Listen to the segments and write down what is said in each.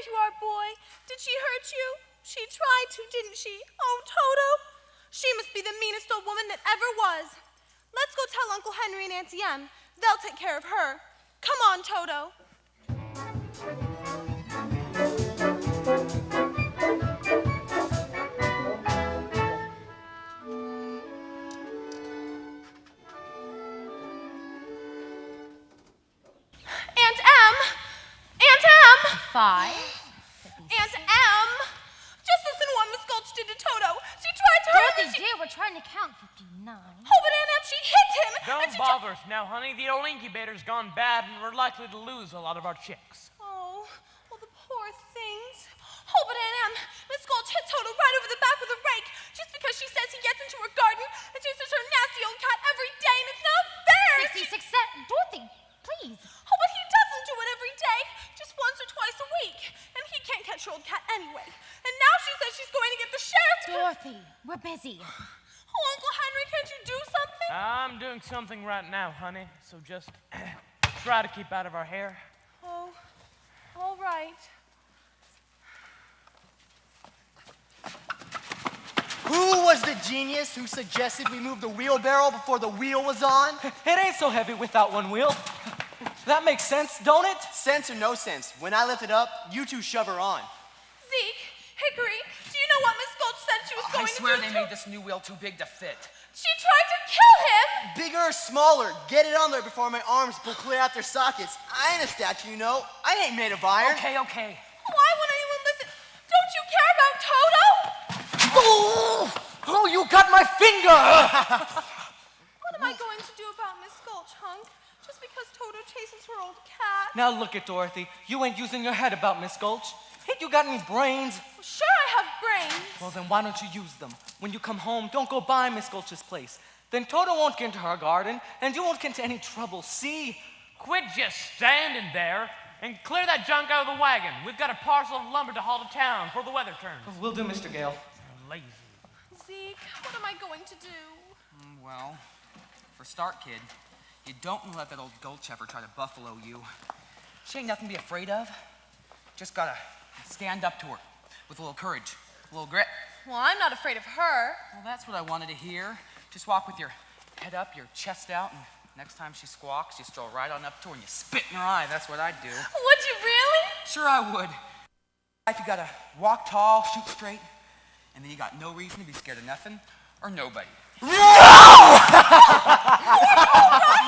you are, boy. Did she hurt you? She tried to, didn't she? Oh, Toto. She must be the meanest old woman that ever was. Let's go tell Uncle Henry and Auntie Em. They'll take care of her. Come on, Toto. Aunt Em! Aunt Em! 5. Aunt Em! Just listen to what Miss Gulch did to Toto. She tried to hurt Dorothy, dear, we're trying to count 59. Oh, but Aunt Em, she hit him! Don't bother us now, honey. The old incubator's gone bad, and we're likely to lose a lot of our chicks. Oh, well, the poor things. Oh, but Aunt Em, Miss Gulch hit Toto right over the back with a rake just because she says he gets into her garden and chases her nasty old cat every day, and it's not fair! 66 cents. Dorothy, please. Oh, but he doesn't do it every day, just once or twice a week. And he can't catch your old cat anyway. And now she says she's going to get the sheriff to... Dorothy, we're busy. Oh, Uncle Henry, can't you do something? I'm doing something right now, honey, so just try to keep out of our hair. Oh, all right. Who was the genius who suggested we move the wheelbarrow before the wheel was on? It ain't so heavy without one wheel. That makes sense, don't it? Sense or no sense, when I lift it up, you two shove her on. Zeke, Hickory, do you know what Miss Gulch said she was going to do? I swear they made this new wheel too big to fit. She tried to kill him! Bigger or smaller, get it on there before my arms pull clear out their sockets. I ain't a statue, you know. I ain't made of iron. Okay. Why won't anyone listen? Don't you care about Toto? Oh, you got my finger! What am I going to do about Miss Gulch, Hunk? Just because Toto chases her old cat? Now look at Dorothy. You ain't using your head about Miss Gulch. Ain't you got any brains? Well, sure I have brains. Well, then why don't you use them? When you come home, don't go by Miss Gulch's place. Then Toto won't get into her garden, and you won't get into any trouble. See? Quit just standing there and clear that junk out of the wagon. We've got a parcel of lumber to haul to town before the weather turns. Will do, Mr. Gale. Lazy. Zeke, what am I going to do? Well, for start, kid, you don't want to let that old Gulch ever try to buffalo you. She ain't nothing to be afraid of. Just gotta stand up to her with a little courage, a little grit. Well, I'm not afraid of her. Well, that's what I wanted to hear. Just walk with your head up, your chest out, and next time she squawks, you stroll right on up to her and you spit in her eye. That's what I'd do. Would you really? Sure I would. You gotta walk tall, shoot straight, and then you got no reason to be scared of nothing or nobody. No! What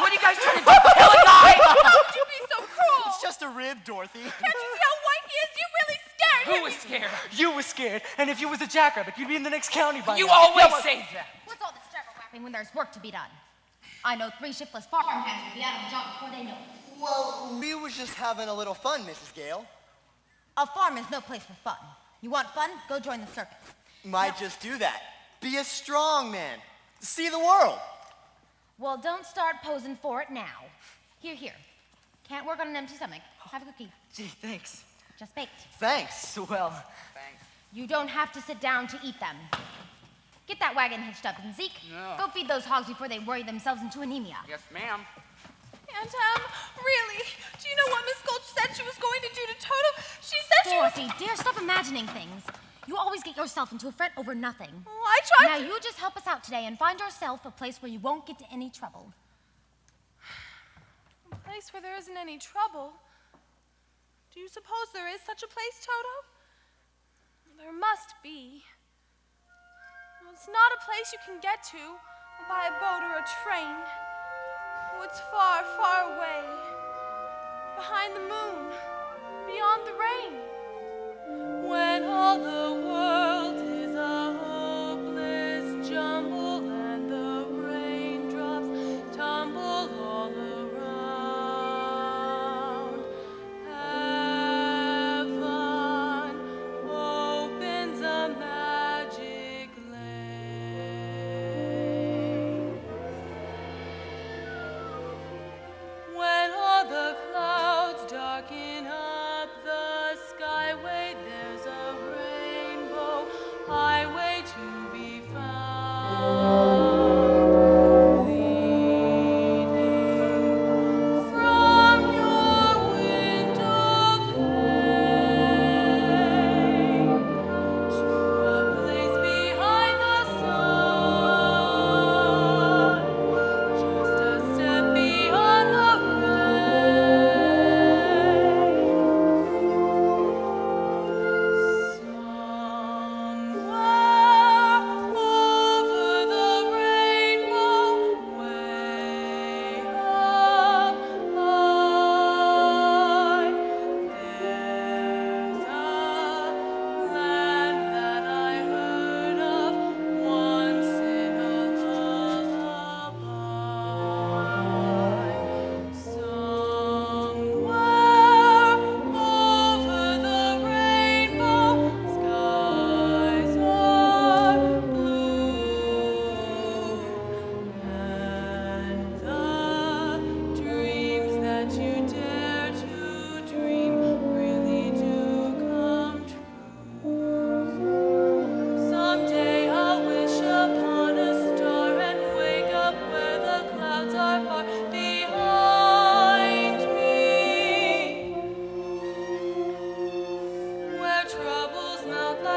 are you guys trying to do? Kill a guy? How could you be so cruel? It's just a rib, Dorothy. Can't you see how white he is? You really scared him. Who was scared? You was scared, and if you was a jackrabbit, you'd be in the next county by You now. always Yeah, say that. What's all this jabber-wapping when there's work to be done? I know 3 shiftless farm hands will be out of the job before they know it. Well, we was just having a little fun, Mrs. Gale. A farm is no place for fun. You want fun? Go join the circus. Might just do that. Be a strong man. See the world. Well, don't start posing for it now. Here. Can't work on an empty stomach. Have a cookie. Gee, thanks. Just baked. Thanks. Swell. Thanks. You don't have to sit down to eat them. Get that wagon hitched up, and Zeke, No. go feed those hogs before they worry themselves into anemia. Yes, ma'am. Aunt Em, really? Do you know what Miss Gulch said she was going to do to Toto? She said she was... Dorothy, dear, stop imagining things. You always get yourself into a fret over nothing. Oh, I tried Now to... you just help us out today and find yourself a place where you won't get into any trouble. A place where there isn't any trouble. Do you suppose there is such a place, Toto? There must be. Well, it's not a place you can get to by a boat or a train. Oh, it's far, far away. Behind the moon. Beyond the rain. When all the world is a hopeless jumble and the raindrops tumble all around, heaven opens a magic lane. When all the clouds darken up the sky,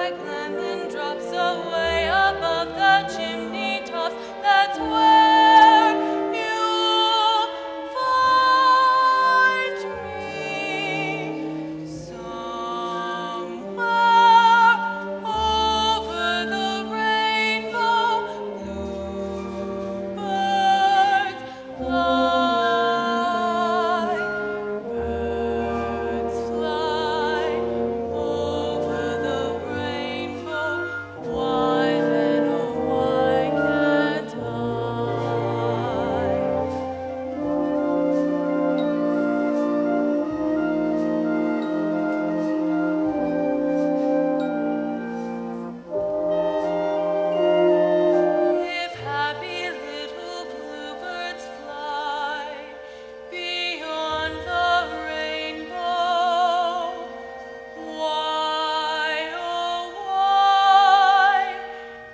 like lemon drops away above the chimney tops. That's where you'll find me. Somewhere over the rainbow, bluebirds fly. Birds fly over the rainbow. Why then, oh why can't I? If happy little bluebirds fly beyond the rainbow, why, oh why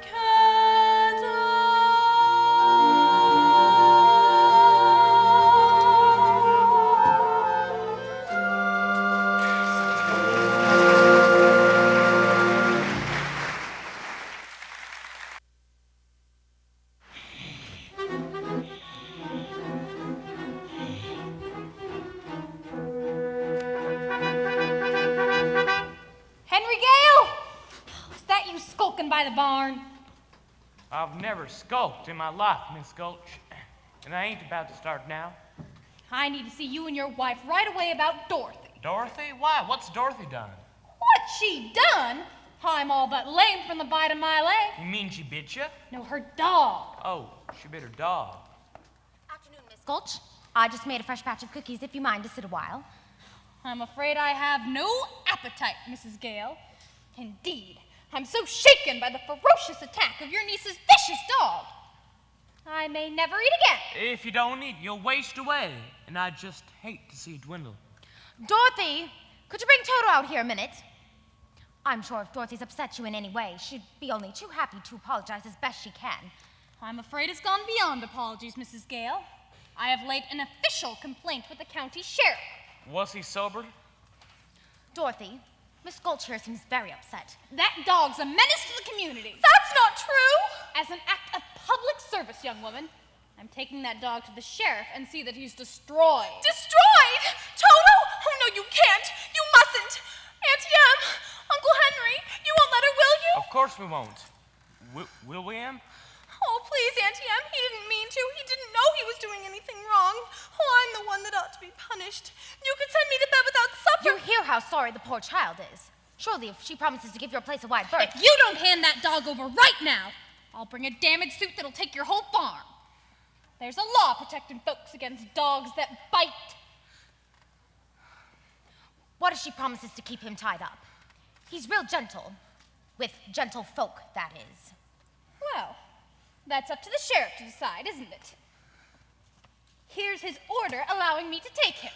can't Henry Gale! Is that you skulking by the barn? I've never skulked in my life, Miss Gulch, and I ain't about to start now. I need to see you and your wife right away about Dorothy. Dorothy? Why? What's Dorothy done? What's she done? I'm all but lame from the bite of my leg. You mean she bit you? No, her dog. Oh, she bit her dog. Afternoon, Miss Gulch. I just made a fresh batch of cookies if you mind to sit a while. I'm afraid I have no appetite, Mrs. Gale. Indeed, I'm so shaken by the ferocious attack of your niece's vicious dog. I may never eat again. If you don't eat, you'll waste away, and I just hate to see you dwindle. Dorothy, could you bring Toto out here a minute? I'm sure if Dorothy's upset you in any way, she'd be only too happy to apologize as best she can. I'm afraid it's gone beyond apologies, Mrs. Gale. I have laid an official complaint with the county sheriff. Was he sober? Dorothy, Miss Gulch here seems very upset. That dog's a menace to the community. That's not true! As an act of public service, young woman, I'm taking that dog to the sheriff and see that he's destroyed. Destroyed? Toto? Oh, no, you can't. You mustn't. Auntie Em, Uncle Henry, you won't let her, will you? Of course we won't. Will we, Em? Oh, please, Auntie Em, he didn't mean to. He didn't know he was doing anything wrong. Oh, I'm the one that ought to be punished. You could send me to bed without supper. You hear how sorry the poor child is. Surely if she promises to give your place a wide berth. If you don't hand that dog over right now, I'll bring a damage suit that'll take your whole farm. There's a law protecting folks against dogs that bite. What if she promises to keep him tied up? He's real gentle. With gentle folk, that is. Well, that's up to the sheriff to decide, isn't it? Here's his order allowing me to take him.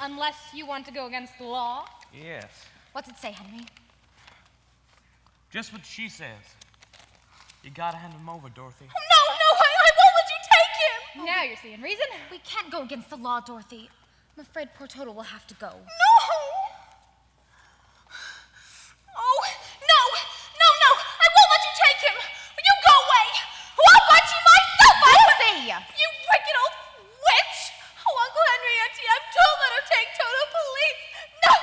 Unless you want to go against the law. Yes. What's it say, Henry? Just what she says. You gotta hand him over, Dorothy. No, I won't let you take him. Now you're seeing reason. We can't go against the law, Dorothy. I'm afraid poor Toto will have to go. No! Oh, no, I won't let you take him. You go away. I'll bite you myself. Dorothy! You wicked old witch. Oh, Uncle Henry, Auntie Em, don't let her take Toto, please. No,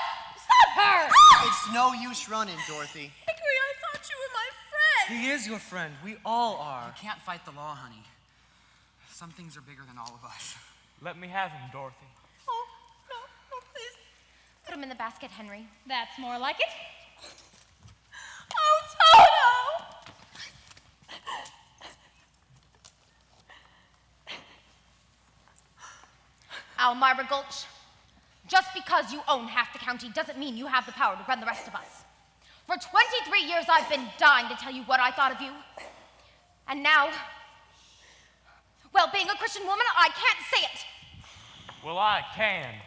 stop her. It's no use running, Dorothy. Hickory, I thought you were my friend. He is your friend. We all are. You can't fight the law, honey. Some things are bigger than all of us. Let me have him, Dorothy. Oh, no, please. Put him in the basket, Henry. That's more like it. Oh, Toto. Almira Gulch, just because you own half the county doesn't mean you have the power to run the rest of us. For 23 years, I've been dying to tell you what I thought of you. And now, well, being a Christian woman, I can't say it. Well, I can.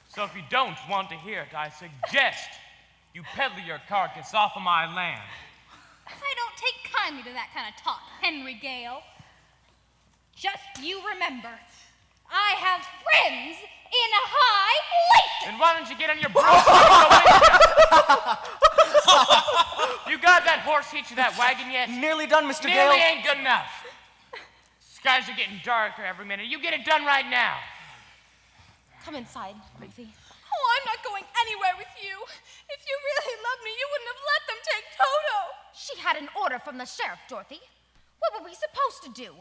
So if you don't want to hear it, I suggest you peddle your carcass off of my land. I don't take kindly to that kind of talk, Henry Gale. Just you remember, I have friends in a high place. Then why don't you get on your broom and go with you? horse hitch to that wagon yet? Nearly done, Mr. Nearly Gale. ain't good enough. Skies are getting darker every minute. You get it done right now. Come inside, Ruthie. Oh, I'm not going anywhere with you. If you really loved me, you wouldn't have let them take Toto. She had an order from the sheriff, Dorothy. What were we supposed to do?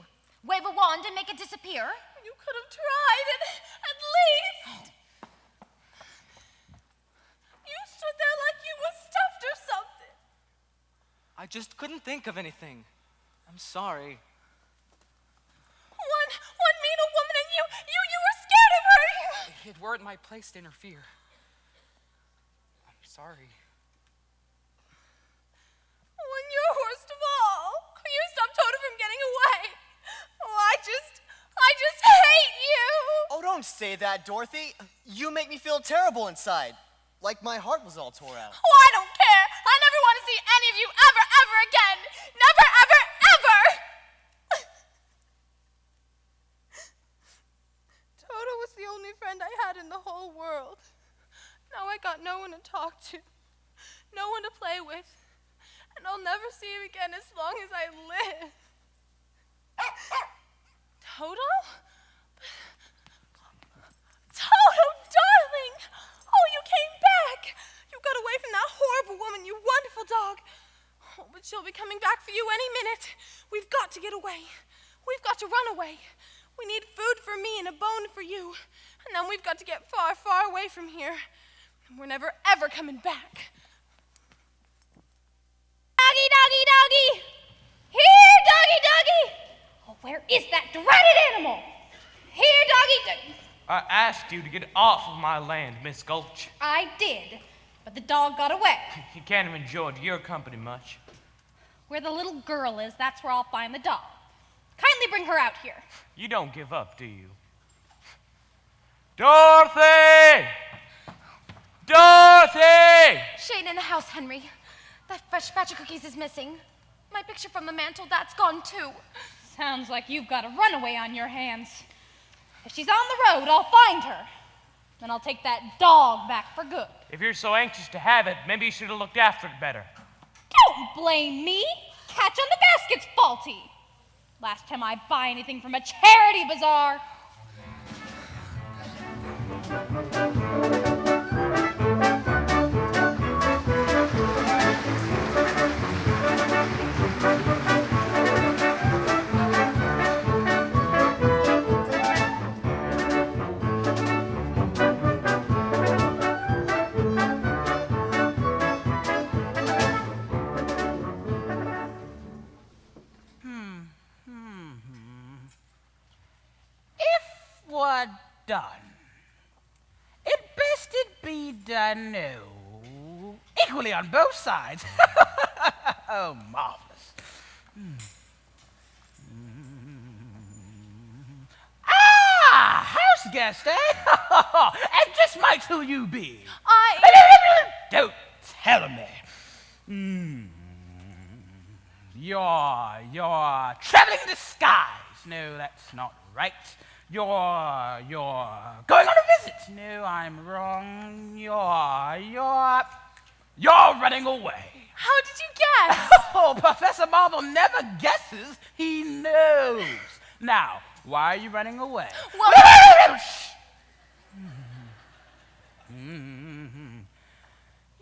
Wave a wand and make it disappear? You could have tried it, at least. You stood there like you was stuffed or something. I just couldn't think of anything. I'm sorry. One mean a woman and you were scared of her. It weren't my place to interfere. I'm sorry. When you're worst of all, you stopped Toto from getting away. Oh, I just hate you. Oh, don't say that, Dorothy. You make me feel terrible inside. Like my heart was all tore out. Oh, I don't care. I never want to see any of you ever again. Never, ever. Toto was the only friend I had in the whole world. Now I got no one to talk to, no one to play with, and I'll never see him again as long as I live. Toto? Toto, darling! Oh, you came back! You got away from that horrible woman, you wonderful dog. Oh, but she'll be coming back for you any minute. We've got to get away. We've got to run away. We need food for me and a bone for you. And then we've got to get far, far away from here. And we're never, ever coming back. Doggy, doggy, doggy! Here, doggy, doggy! Oh, where is that dreaded animal? Here, doggy, doggy. I asked you to get off of my land, Miss Gulch. I did, but the dog got away. He can't have enjoyed your company much. Where the little girl is, that's where I'll find the dog. Kindly bring her out here. You don't give up, do you? Dorothy! Dorothy! She ain't in the house, Henry. That fresh batch of cookies is missing. My picture from the mantel, that's gone too. Sounds like you've got a runaway on your hands. If she's on the road, I'll find her. Then I'll take that dog back for good. If you're so anxious to have it, maybe you should have looked after it better. Don't blame me. Catch on the basket's faulty. Last time I buy anything from a charity bazaar. What done? It best it be done no. Equally on both sides. Oh, marvelous. Ah, house guest, eh? And just might who you be. Don't tell me. You're traveling in disguise. No, that's not right. You're going on a visit. No, I'm wrong. You're running away. How did you guess? Oh, Professor Marvel never guesses. He knows. Now, why are you running away? Well,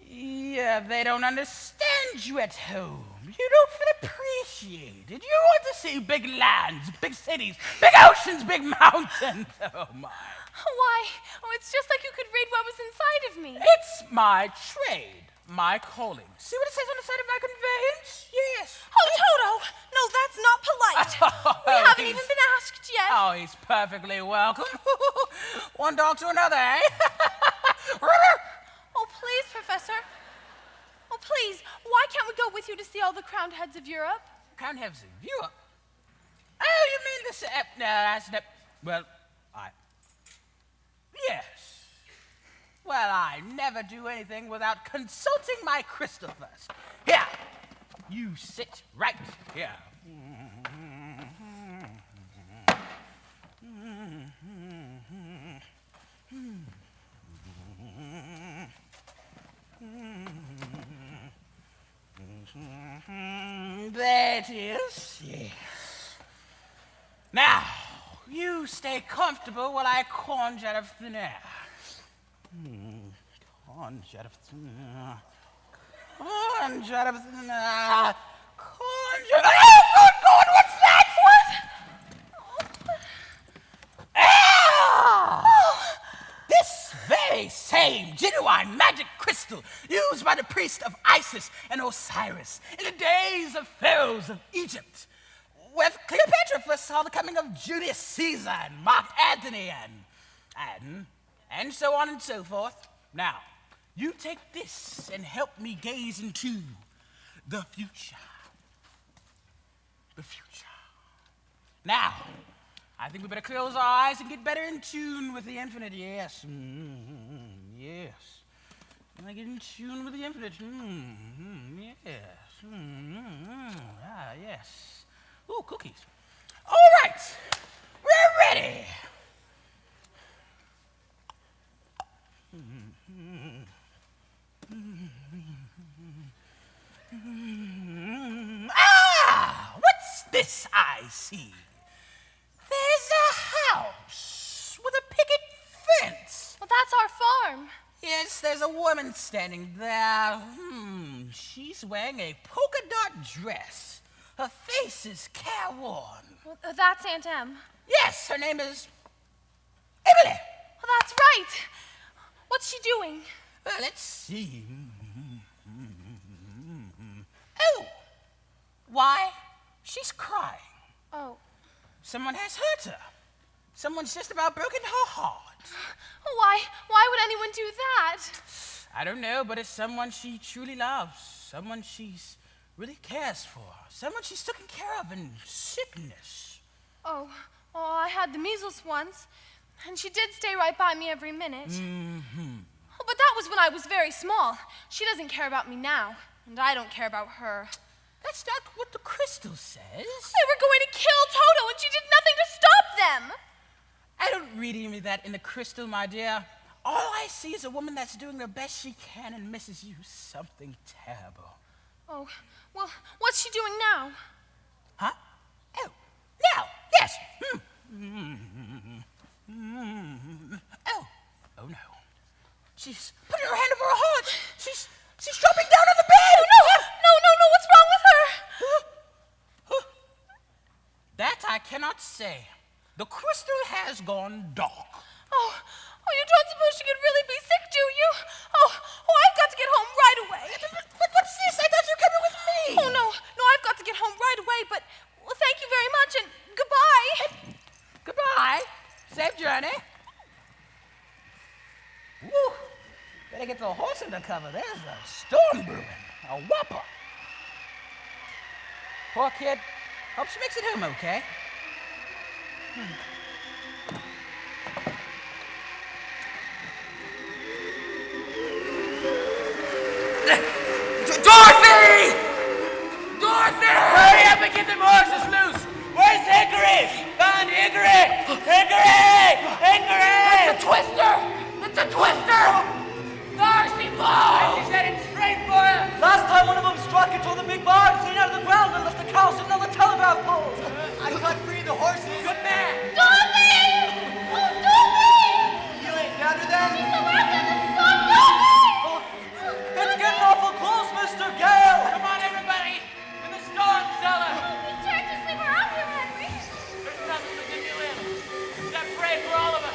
Yeah, they don't understand you at home. You don't feel appreciated. You want to see big lands, big cities, big oceans, big mountains. Oh, my. why? Oh, it's just like you could read what was inside of me. It's my trade, my calling. See what it says on the side of my conveyance? Yes. Oh, Toto! No, that's not polite. We haven't even been asked yet. Oh, he's perfectly welcome. One dog to another, eh? Oh, please, Professor. Oh, please, why can't we go with you to see all the crowned heads of Europe? Crowned heads of Europe? Oh, you mean this? No, that's not. Well, yes. Well, I never do anything without consulting my crystal first. Here, you sit right here. it is. Yes. Now, you stay comfortable while I conjure out of thin air. Conjure out of thin air. Conjure out of thin air. Conjure. Oh, good God, what's that? What? Ah! This very same genuine magic crystal used by the priest of Isis and Osiris in the days of pharaohs of Egypt, with Cleopatra foresaw the coming of Julius Caesar and Mark Antony and so on and so forth. Now, you take this and help me gaze into the future. The future. Now, I think we better close our eyes and get better in tune with the infinite. Yes. Yes. And I get in tune with the infinite. Yes. Ah, yes. Ooh, cookies. All right. We're ready. Ah! What's this I see? There's a house with a picket fence. Well, that's our farm. Yes, there's a woman standing there. She's wearing a polka dot dress. Her face is careworn. Well, that's Aunt Em. Yes, her name is Emily. Well, that's right. What's she doing? Well, let's see. Oh, why? She's crying. Oh. Someone has hurt her. Someone's just about broken her heart. Why would anyone do that? I don't know, but it's someone she truly loves. Someone she's really cares for. Someone she's taken care of in sickness. Oh, I had the measles once, and she did stay right by me every minute. Oh, but that was when I was very small. She doesn't care about me now, and I don't care about her. That's not what the crystal says. They were going to kill Toto, and she did nothing to stop them. I don't read any of that in the crystal, my dear. All I see is a woman that's doing the best she can and misses you something terrible. Oh, well, what's she doing now? Huh? Oh, now, yes. Oh no. She's putting her hand over her heart. She's dropping down on the bed. No, what's wrong with her? That I cannot say. The crystal has gone dark. Oh, you don't suppose she could really be sick, do you? Oh, I've got to get home right away. But what's this? I thought you were coming with me. Oh, no, I've got to get home right away, but, well, thank you very much, and goodbye. Goodbye. Safe journey. Woo. Better get the horse under cover. There's a storm brewing. A whopper. Poor kid. Hope she makes it home okay. Dorothy! Dorothy! Hurry up and get them horses loose! Where's Hickory? Find Hickory! Hickory! Hickory! It's a twister! It's a twister! Darcy, blow! She's heading straight for him! Last time one of them struck, it tore the big barn clean out of the ground and left the cows sitting on the telegraph poles. I cut free the horses. Good man! Dorothy! Oh, Dorothy! You ain't found her then? She's around in the storm, Dorothy! It's getting awful close, Mr. Gale. Come on, everybody! To the storm cellar! We tried to sleep around here, Henry. There's nothing to get you in. Except pray for all of us.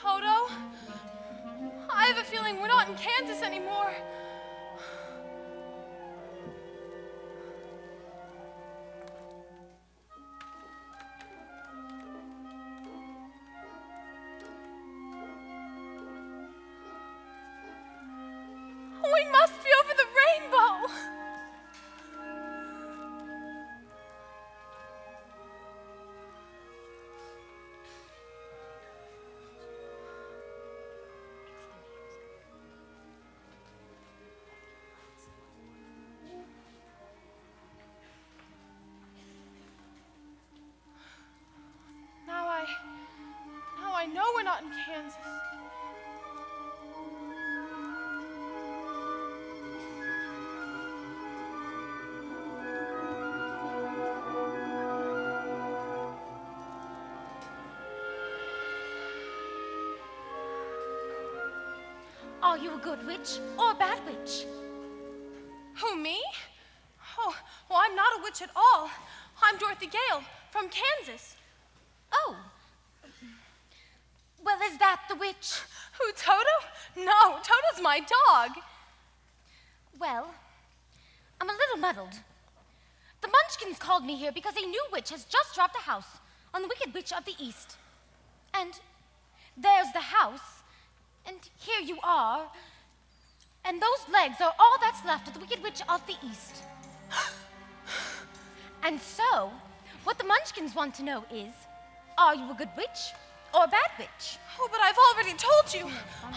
Toto, I have a feeling we're not in Kansas anymore. We must be over the rainbow. Now I know we're not in Kansas. Are you a good witch or a bad witch? Who, me? Oh, well, I'm not a witch at all. I'm Dorothy Gale from Kansas. Oh. Well, is that the witch? Who, Toto? No, Toto's my dog. Well, I'm a little muddled. The Munchkins called me here because a new witch has just dropped a house on the Wicked Witch of the East. And there's the house, and here you are, and those legs are all that's left of the Wicked Witch of the East. And so, what the Munchkins want to know is, are you a good witch or a bad witch? Oh, but I've already told you.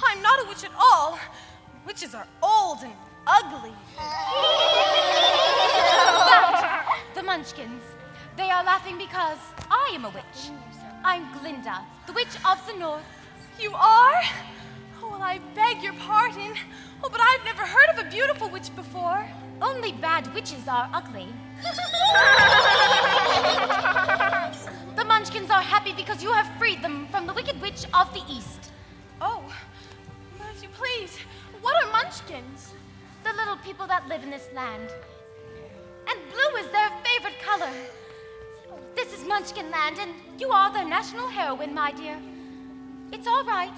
I'm not a witch at all. Witches are old and ugly. The Munchkins. They are laughing because I am a witch. I'm Glinda, the witch of the north. You are? Oh, well, I beg your pardon. Oh, but I've never heard of a beautiful witch before. Only bad witches are ugly. The Munchkins are happy because you have freed them from the wicked witch of the east. Oh, as you please. What are munchkins? The little people that live in this land. And blue is their favorite color. This is Munchkin Land, and you are their national heroine, my dear. It's all right.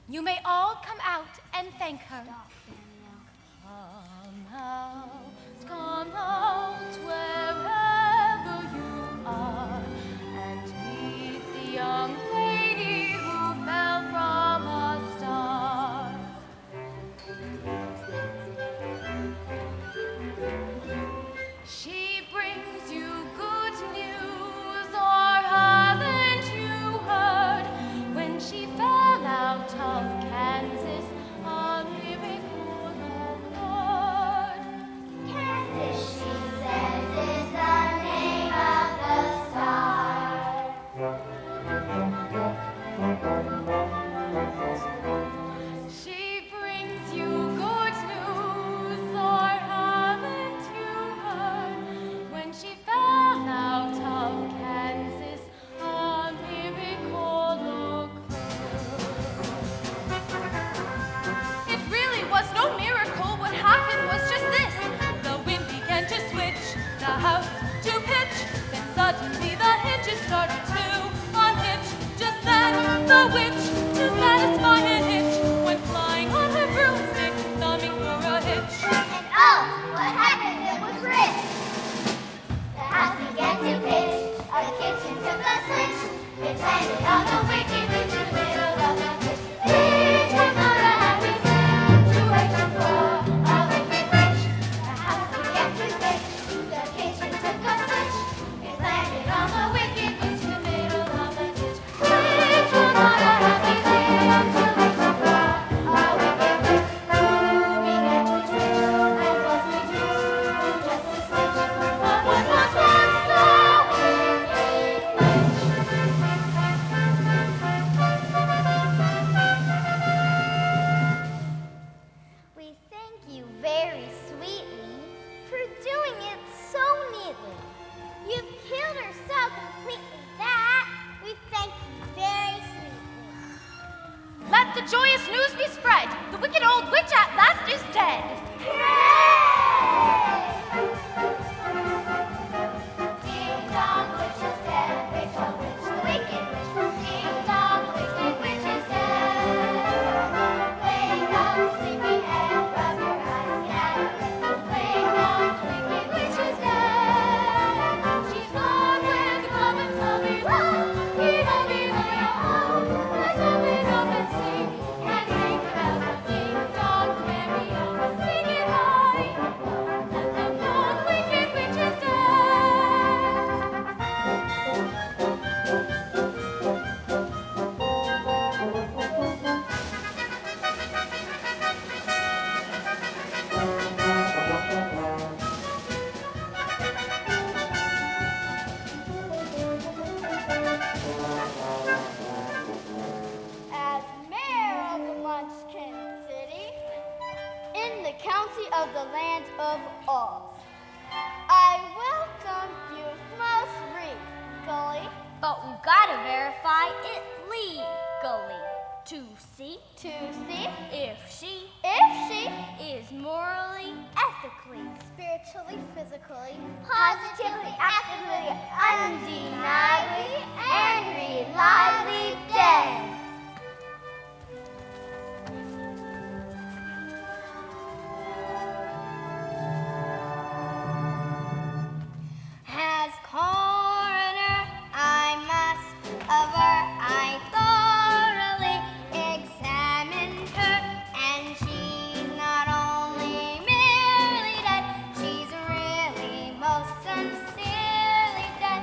You may all come out and thank her. Come out wherever you are, and meet the young lady who fell from a star. She brings you good news, or haven't you heard? When she fell out of Kansas, a miracle occurred. Kansas, she says, is the name of the star. She brings you good news, or haven't you heard? When she fell out of Kansas, a miracle occurred. It really was no miracle. What happened was just this. The wind began to switch, the house to pitch. Then suddenly the hinges started to unhitch. Just then the witch, to satisfy an itch, went flying on her broomstick, thumbing for a hitch. And oh, what happened? It was rich. The house began to pitch. The kitchen took a switch. It landed on the wicked witch in the middle of the pitch. It was not a happy situation for a wicked witch. The house began to pitch. The kitchen took a switch. It landed on the wicked witch in the middle of the ditch. It was not a happy situation for a wicked witch. Who began to twitch and was reduced to just a stitch. But what was once the wicked witch? We thank you very sweetly for doing it so neatly. You've killed her so completely that we thank you very sweetly. Let the joyous news be spread. The wicked old witch at last is dead. Ding dong, witch is dead. Rachel witch, the wicked witch. Ding dong, wicked witch is dead. Wake up, sleepyhead, rub your eyes, get out of bed. Wake up, wicked witch is dead. She's gone with the club and tubby roll. Let's open up and sing and ring the bells of ding dong, merry on, sing it high. Let them know the wicked witch is dead. As mayor of the Munchkin City, in the county of the land of Oz, I welcome you most regally, but we've got to verify it legally to see if she is morally, ethically, spiritually, physically, positively, absolutely, undeniably, and reliably dead. As coroner, I must aver I thoroughly examined her, and she's not only merely dead, she's really most sincerely dead.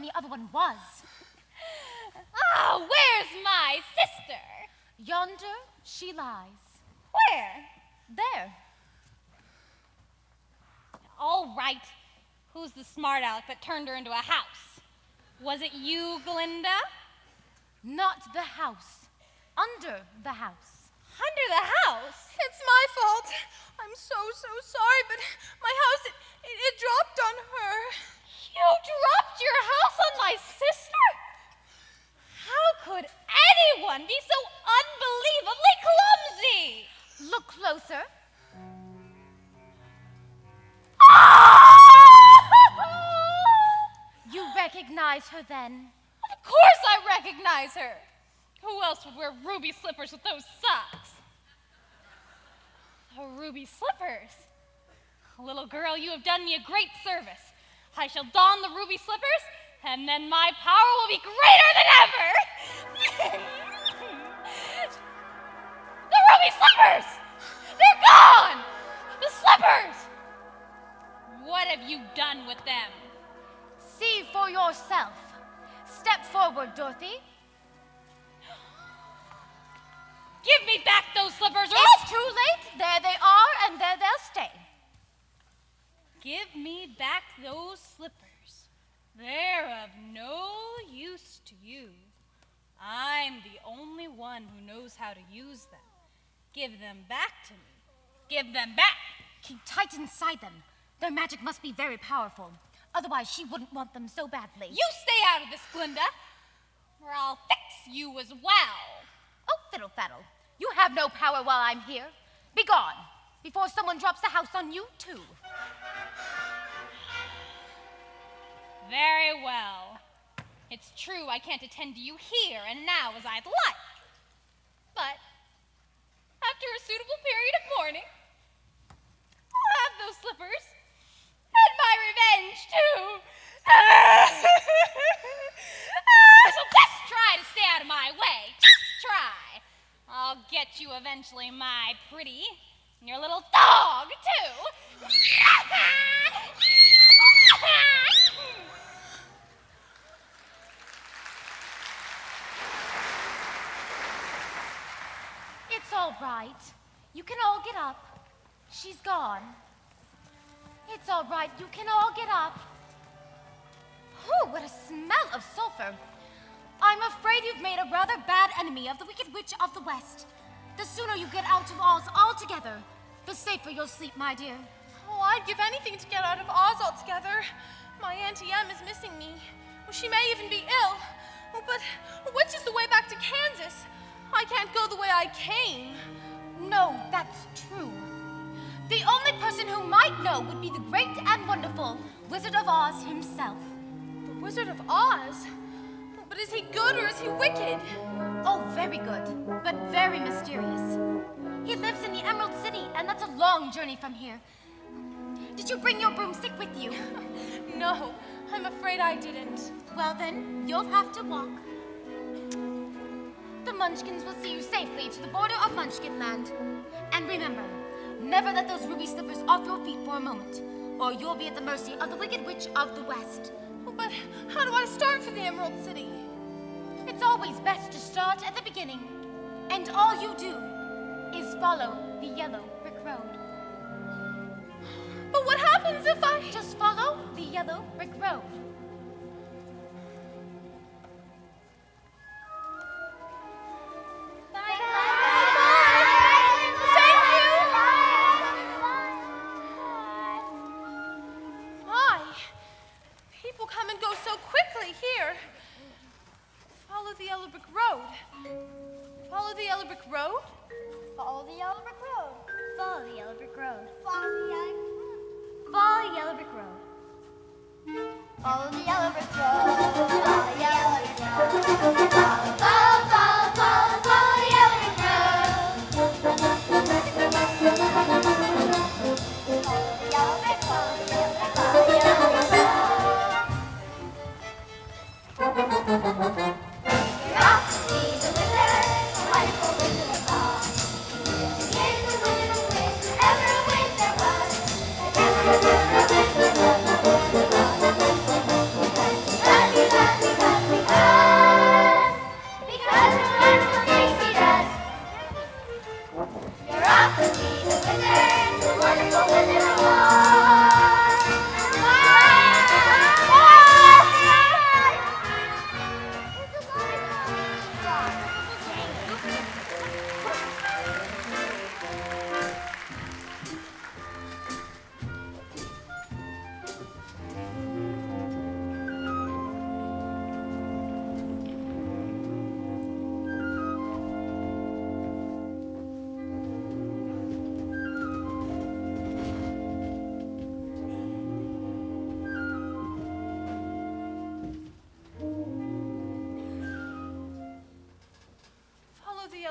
the other one was. Ah, where's my sister? Yonder she lies. Where? There. All right. Who's the smart aleck that turned her into a house? Was it you, Glinda? Not the house. Under the house. Under the house? It's my fault. I'm so sorry, but my house, it dropped on her. You dropped your house on my sister? How could anyone be so unbelievably clumsy? Look closer. You recognize her then? Of course I recognize her. Who else would wear ruby slippers with those socks? Oh, ruby slippers. Little girl, you have done me a great service. I shall don the ruby slippers, and then my power will be greater than ever. The ruby slippers! They're gone! The slippers! What have you done with them? See for yourself. Step forward, Dorothy. Give me back those slippers, or It's too late. There they are, and there they'll stay. Give me back those slippers. They're of no use to you. I'm the only one who knows how to use them. Give them back to me. Give them back. Keep tight inside them. Their magic must be very powerful. Otherwise, she wouldn't want them so badly. You stay out of this, Glinda, or I'll fix you as well. Oh, fiddle faddle. You have no power while I'm here. Be gone, before someone drops the house on you, too. Very well. It's true I can't attend to you here and now as I'd like. But after a suitable period of mourning, I'll have those slippers and my revenge, too. So just try to stay out of my way. Just try. I'll get you eventually, my pretty. And your little dog, too. It's all right. You can all get up. She's gone. It's all right. You can all get up. Oh, what a smell of sulfur. I'm afraid you've made a rather bad enemy of the Wicked Witch of the West. The sooner you get out of Oz altogether, the safer you'll sleep, my dear. Oh, I'd give anything to get out of Oz altogether. My Auntie Em is missing me. Well, she may even be ill. Oh, but which is the way back to Kansas? I can't go the way I came. No, that's true. The only person who might know would be the great and wonderful Wizard of Oz himself. The Wizard of Oz? But is he good or is he wicked? Oh, very good, but very mysterious. He lives in the Emerald City, and that's a long journey from here. Did you bring your broomstick with you? No, I'm afraid I didn't. Well then, you'll have to walk. The Munchkins will see you safely to the border of Munchkinland. And remember, never let those ruby slippers off your feet for a moment, or you'll be at the mercy of the Wicked Witch of the West. Oh, but how do I start for the Emerald City? It's always best to start at the beginning, and all you do is follow the yellow brick road. But what happens if I... Just follow the yellow brick road. Come and go so quickly here. Follow the yellow brick road. Follow the yellow brick road. Follow the yellow brick road. Follow the yellow brick road. Follow the yellow brick road. Follow the yellow brick road. Follow the yellow brick road. Follow the yellow brick road. Follow, follow, follow, follow, follow the yellow brick road. Follow the yellow brick, follow the yellow brick, follow the yellow brick road. You're off to see the wizard, the wonderful Wizard of Oz. He is the wizard of wiz, ever a wiz there was. If ever a wiz there was, there was a wizard of Oz.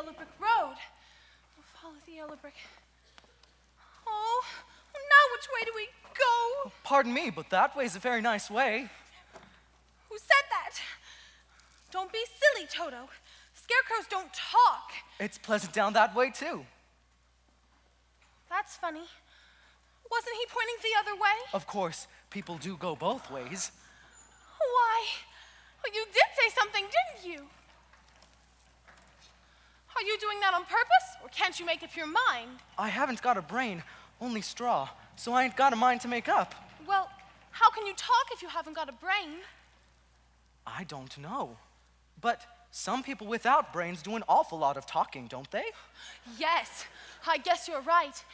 yellow brick road. We'll follow the yellow brick. Oh, now which way do we go? Pardon me, but that way's a very nice way. Who said that? Don't be silly, Toto. Scarecrows don't talk. It's pleasant down that way, too. That's funny. Wasn't he pointing the other way? Of course, people do go both ways. Why? Well, you did say something, didn't you? Are you doing that on purpose, or can't you make up your mind? I haven't got a brain, only straw, so I ain't got a mind to make up. Well, how can you talk if you haven't got a brain? I don't know. But some people without brains do an awful lot of talking, don't they? Yes, I guess you're right.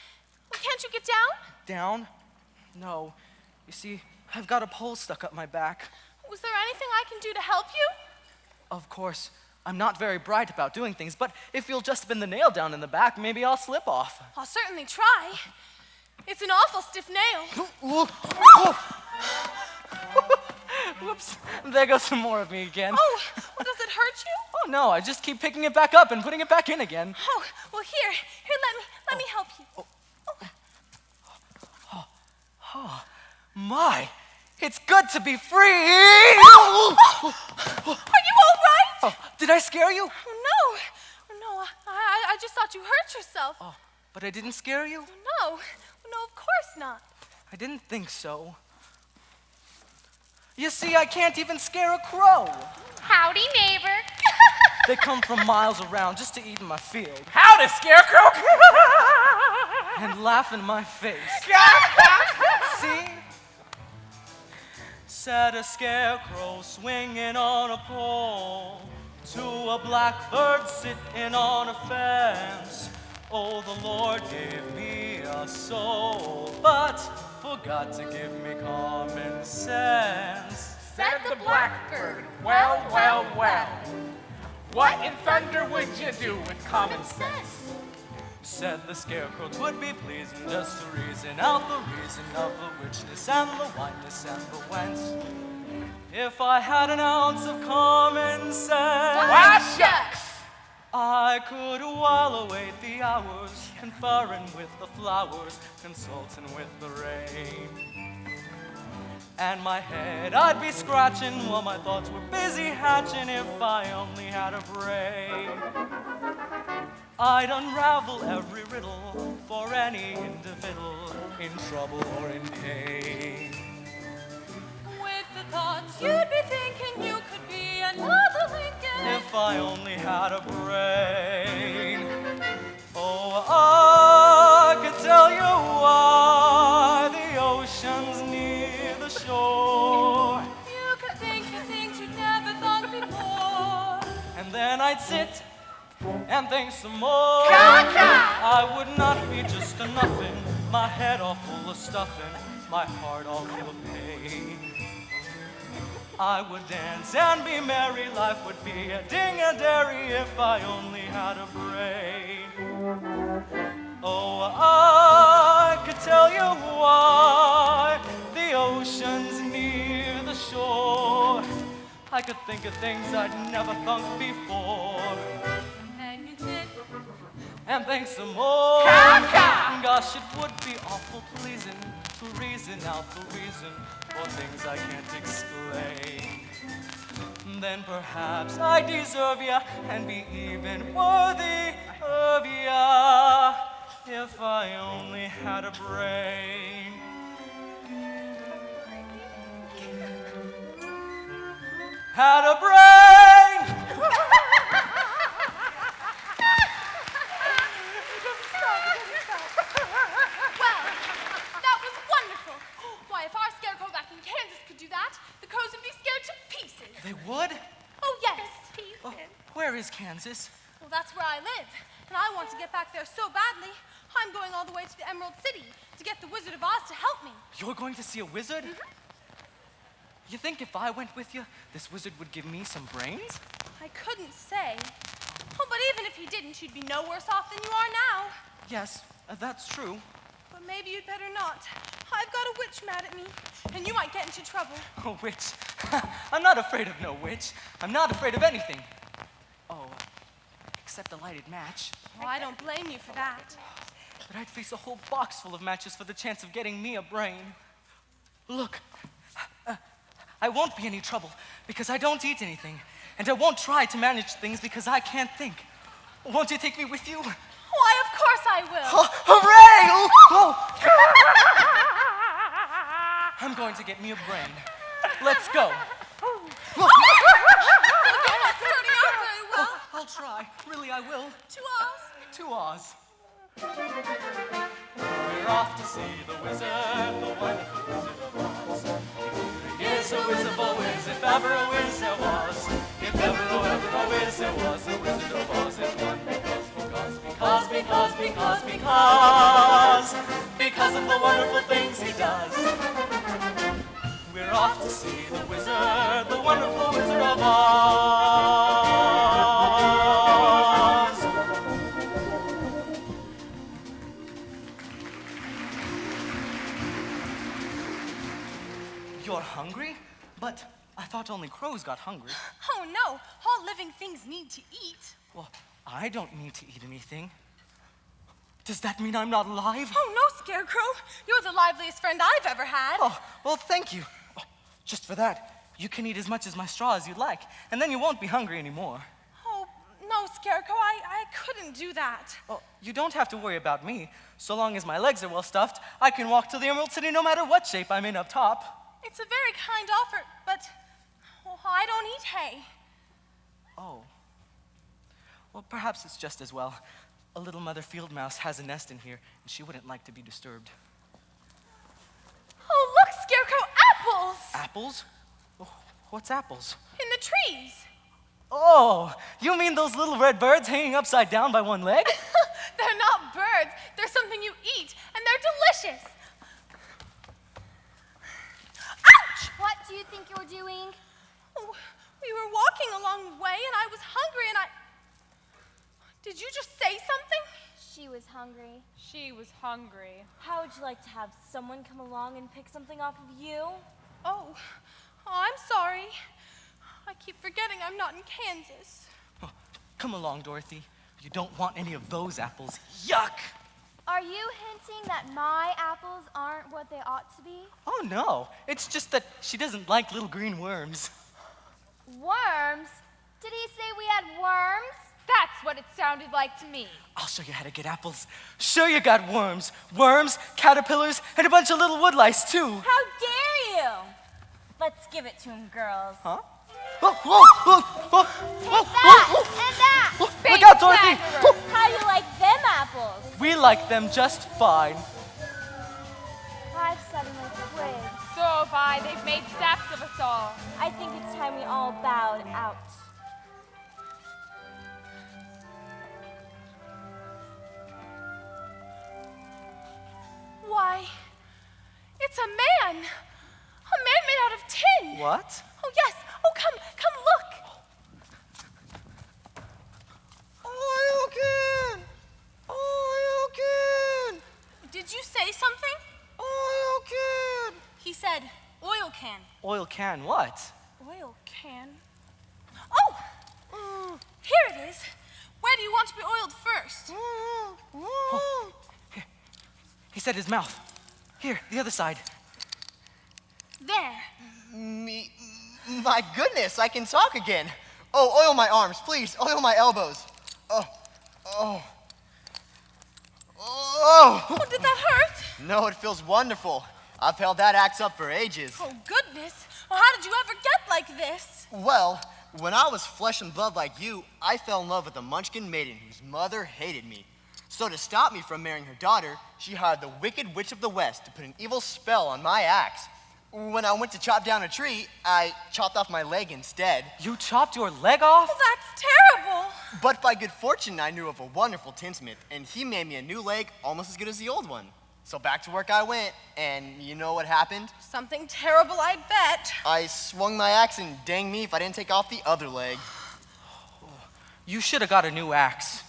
Well, can't you get down? Down? No. You see, I've got a pole stuck up my back. Was there anything I can do to help you? Of course, I'm not very bright about doing things, but if you'll just spin the nail down in the back, maybe I'll slip off. I'll certainly try. It's an awful stiff nail. Whoops, there goes some more of me again. Oh, well, does it hurt you? Oh no, I just keep picking it back up and putting it back in again. Oh, well here, let me help you. Oh, my, it's good to be free! Oh. Are you all right? Oh, did I scare you? Oh, no, I just thought you hurt yourself. Oh, but I didn't scare you? No, of course not. I didn't think so. You see, I can't even scare a crow. Howdy, neighbor. They come from miles around just to eat in my field Howdy, Scarecrow! and laugh in my face. See? Said a scarecrow swinging on a pole to a blackbird sitting on a fence. Oh, the Lord gave me a soul, but forgot to give me common sense. Said the blackbird, well, well, well. What in thunder would you do with common sense? Said the scarecrow 'twould be pleasing just to reason out the reason of the witchness and the wineness and the whence. If I had an ounce of common sense, Why, shucks! I could while away the hours, conferring with the flowers, consulting with the rain. And my head I'd be scratching while my thoughts were busy hatching if I only had a brain. I'd unravel every riddle for any individual in trouble or in pain. With the thoughts you'd be thinking you could be another Lincoln. If I only had a brain. Oh, I could tell you why the ocean's near the shore. You could think the things you'd never thought before. And then I'd sit and think some more. I would not be just a nothing, my head all full of stuffing, my heart all full of pain. I would dance and be merry, life would be a ding-a-dairy if I only had a brain. Oh, I could tell you why the ocean's near the shore. I could think of things I'd never thunk before. And you'd sit And think some more. Gosh, it would be awful pleasing to reason out the reason for things I can't explain. Then perhaps I deserve ya and be even worthy of ya if I only had a brain. Had a brain! Well, that was wonderful. Why, if our scarecrow back in Kansas could do that, the crows would be scared to pieces. They would? Oh, yes. Oh, where is Kansas? Well, that's where I live, and I want to get back there so badly, I'm going all the way to the Emerald City to get the Wizard of Oz to help me. You're going to see a wizard? You think if I went with you, this wizard would give me some brains? I couldn't say. Oh, but even if he didn't, you'd be no worse off than you are now. Yes, that's true. But maybe you'd better not. I've got a witch mad at me, and you might get into trouble. A witch? I'm not afraid of no witch. I'm not afraid of anything. Oh, accept a lighted match. Oh, I don't blame you for that. But I'd face a whole box full of matches for the chance of getting me a brain. Look, I won't be any trouble because I don't eat anything. And I won't try to manage things because I can't think. Won't you take me with you? Why, of course I will. Oh, hooray! Oh, I'm going to get me a brain. Let's go. You're not starting out very well. I'll try. Really, I will. To us. To Oz. We're off to see the wizard, the wonderful wizard of Oz. He is a wizardful whiz, if ever a whiz there was. If ever a whiz there was, the Wizard of Oz is one because of the wonderful things he does. We're off to see the wizard, the wonderful Wizard of Oz. You're hungry? But I thought only crows got hungry. Oh, no. All living things need to eat. Well, I don't need to eat anything. Does that mean I'm not alive? Oh, no, Scarecrow. You're the liveliest friend I've ever had. Oh, well, thank you. Oh, just for that, you can eat as much as my straw as you'd like, and then you won't be hungry anymore. Oh, no, Scarecrow, I couldn't do that. Well, you don't have to worry about me. So long as my legs are well stuffed, I can walk to the Emerald City no matter what shape I'm in up top. It's a very kind offer, but I don't eat hay. Oh. Well, perhaps it's just as well. A little mother field mouse has a nest in here, and she wouldn't like to be disturbed. Oh, look, Scarecrow, apples! Apples? Oh, what's apples? In the trees. Oh, you mean those little red birds hanging upside down by one leg? They're not birds. They're something you eat, and they're delicious. Ouch! What do you think you're doing? Oh, we were walking a long way, and I was hungry, and I... Did you just say something? She was hungry. She was hungry. How would you like to have someone come along and pick something off of you? Oh, I'm sorry. I keep forgetting I'm not in Kansas. Oh, come along, Dorothy. You don't want any of those apples. Yuck! Are you hinting that my apples aren't what they ought to be? Oh, no. It's just that she doesn't like little green worms. Worms? Did he say we had worms? That's what it sounded like to me. I'll show you how to get apples. Sure you got worms. Worms, caterpillars, and a bunch of little woodlice, too. How dare you? Let's give it to him, girls. Huh? Oh, whoa, whoa, whoa, whoa, And that! Look out, Dorothy! How you like them apples? We like them just fine. I've suddenly quit. So have I. They've made saps of us all. I think it's time we all bowed out. Why, it's a man. A man made out of tin. What? Oh, yes. Oh, come look. Oil can! Oil can! Did you say something? Oil can! He said, oil can. Oil can what? Oil can? Oh! Here it is. Where do you want to be oiled first? Oh, here. He said his mouth. Here, the other side. There. My goodness, I can talk again. Oh, oil my arms, please. Oil my elbows. Oh. Oh, did that hurt? No, it feels wonderful. I've held that axe up for ages. Oh, goodness. Well, how did you ever get like this? Well, when I was flesh and blood like you, I fell in love with a Munchkin maiden whose mother hated me. So to stop me from marrying her daughter, she hired the Wicked Witch of the West to put an evil spell on my axe. When I went to chop down a tree, I chopped off my leg instead. You chopped your leg off? Oh, that's terrible. But by good fortune, I knew of a wonderful tinsmith, and he made me a new leg almost as good as the old one. So back to work I went, and you know what happened? Something terrible, I bet. I swung my axe, and dang me if I didn't take off the other leg. You should have got a new axe.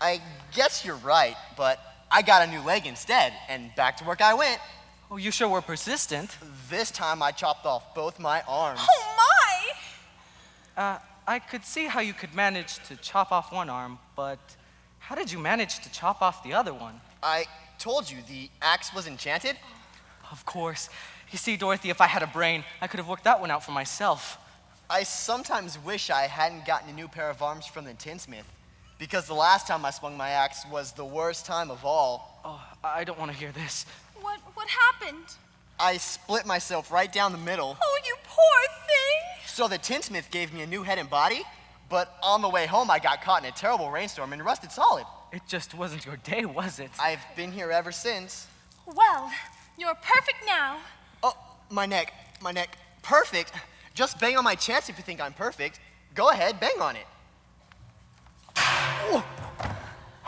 I guess you're right, but I got a new leg instead, and back to work I went. Oh, you sure were persistent. This time I chopped off both my arms. Oh, my. I could see how you could manage to chop off one arm, but how did you manage to chop off the other one? I told you, the axe was enchanted. Of course. You see, Dorothy, if I had a brain, I could have worked that one out for myself. I sometimes wish I hadn't gotten a new pair of arms from the tinsmith, because the last time I swung my axe was the worst time of all. Oh, I don't want to hear this. What happened? I split myself right down the middle. Oh, you poor thing! So the tinsmith gave me a new head and body, but on the way home I got caught in a terrible rainstorm and rusted solid. It just wasn't your day, was it? I've been here ever since. Well, you're perfect now. Oh, my neck. Perfect? Just bang on my chest if you think I'm perfect. Go ahead, bang on it.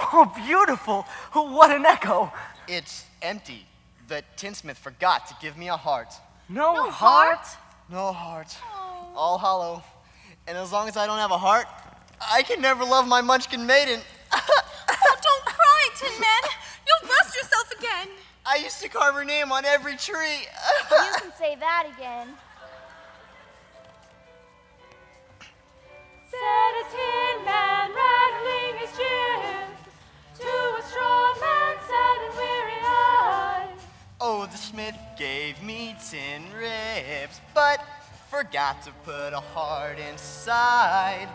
Oh, beautiful! What an echo! It's empty. The tinsmith forgot to give me a heart. No heart? No heart. All hollow. And as long as I don't have a heart, I can never love my Munchkin maiden. Oh, don't cry, Tin Man. You'll rust yourself again. I used to carve her name on every tree. You can say that again. Said a Tin Man rattling his chips to a straw man sad and weary-eyed. Oh, the smith gave me tin ribs, but forgot to put a heart inside.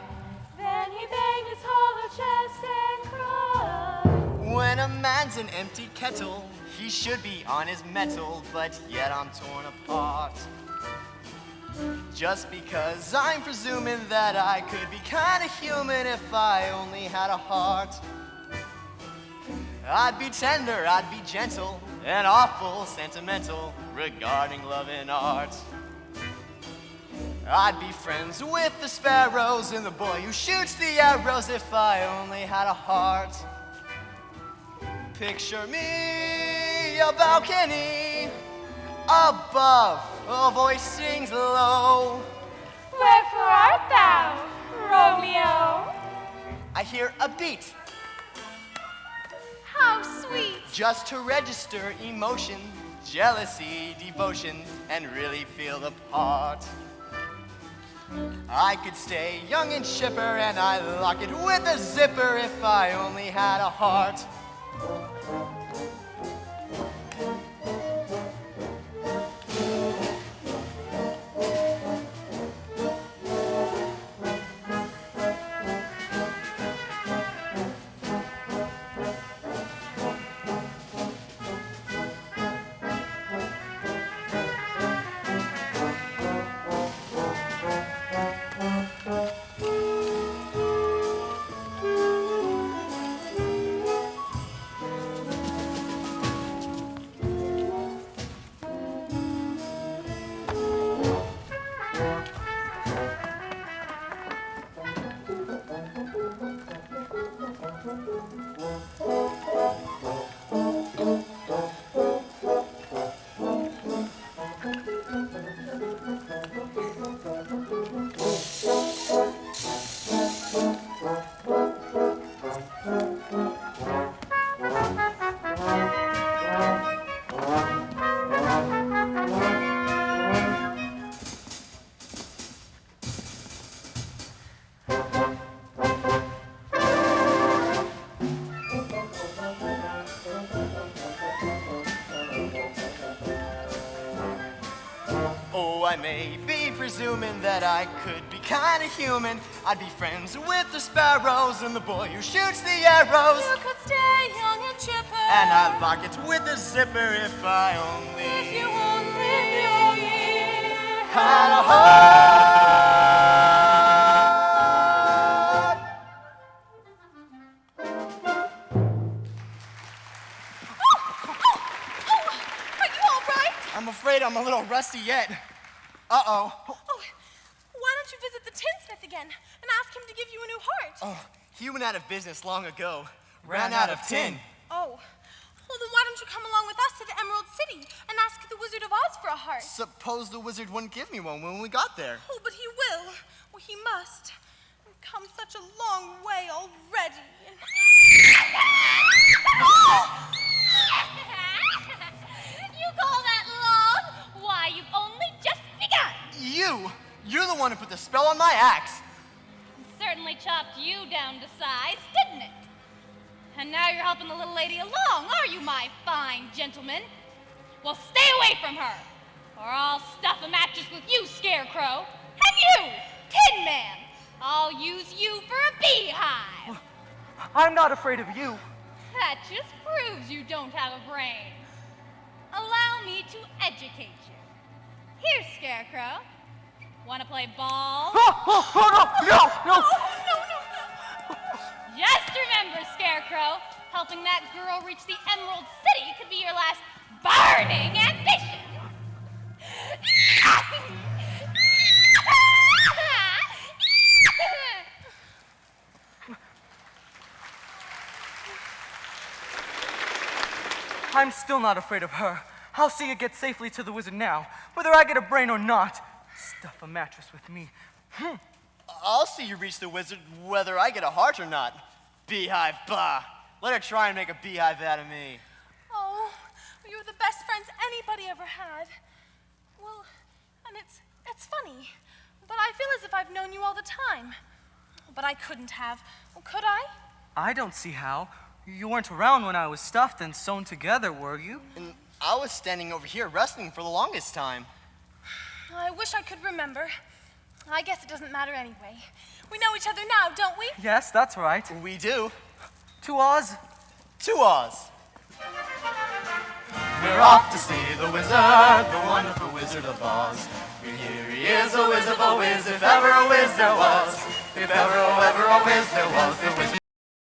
Then he banged his hollow chest and cried. When a man's an empty kettle, he should be on his mettle, but yet I'm torn apart. Just because I'm presuming that I could be kinda human if I only had a heart. I'd be tender, I'd be gentle, and awful sentimental regarding love and art. I'd be friends with the sparrows and the boy who shoots the arrows if I only had a heart. Picture me a balcony above, a voice sings low. Wherefore art thou, Romeo? I hear a beat How sweet. just to register emotion, jealousy, devotion, and really feel the part. I could stay young and chipper, and I lock it with a zipper if I only had a heart. I may be presuming that I could be kinda human. I'd be friends with the sparrows and the boy who shoots the arrows. You could stay young and chipper. And I'd lock it with a zipper if I only had a heart. Are you all right? I'm afraid I'm a little rusty yet. Uh-oh. Oh, why don't you visit the tinsmith again and ask him to give you a new heart? Oh, he went out of business long ago. Ran out of tin. Oh. Well, then why don't you come along with us to the Emerald City and ask the Wizard of Oz for a heart? Suppose the wizard wouldn't give me one when we got there. Oh, but he will. Well, he must. We've come such a long way already. You call that long? Why, you've only just begun. You're the one who put the spell on my axe. certainly chopped you down to size, didn't it? And now you're helping the little lady along, are you, my fine gentleman? Well, stay away from her, or I'll stuff a mattress with you, Scarecrow. And you, Tin Man, I'll use you for a beehive. I'm not afraid of you. That just proves you don't have a brain. Allow me to educate you. Here, Scarecrow. Want to play ball? No! Just remember, Scarecrow, helping that girl reach the Emerald City could be your last burning ambition. I'm still not afraid of her. I'll see you get safely to the wizard now, whether I get a brain or not. Stuff a mattress with me. I'll see you reach the wizard whether I get a heart or not. Beehive, bah. Let her try and make a beehive out of me. Oh, you're the best friends anybody ever had. Well, and it's funny, but I feel as if I've known you all the time. But I couldn't have. Could I? I don't see how. You weren't around when I was stuffed and sewn together, were you? And I was standing over here wrestling for the longest time. I wish I could remember. I guess it doesn't matter anyway. We know each other now, don't we? Yes, that's right. We do. To Oz. To Oz. We're off to see the wizard, the wonderful Wizard of Oz. Here he is, a whiz of a whiz, if ever a whiz there was. If ever a whiz there was, the wizard.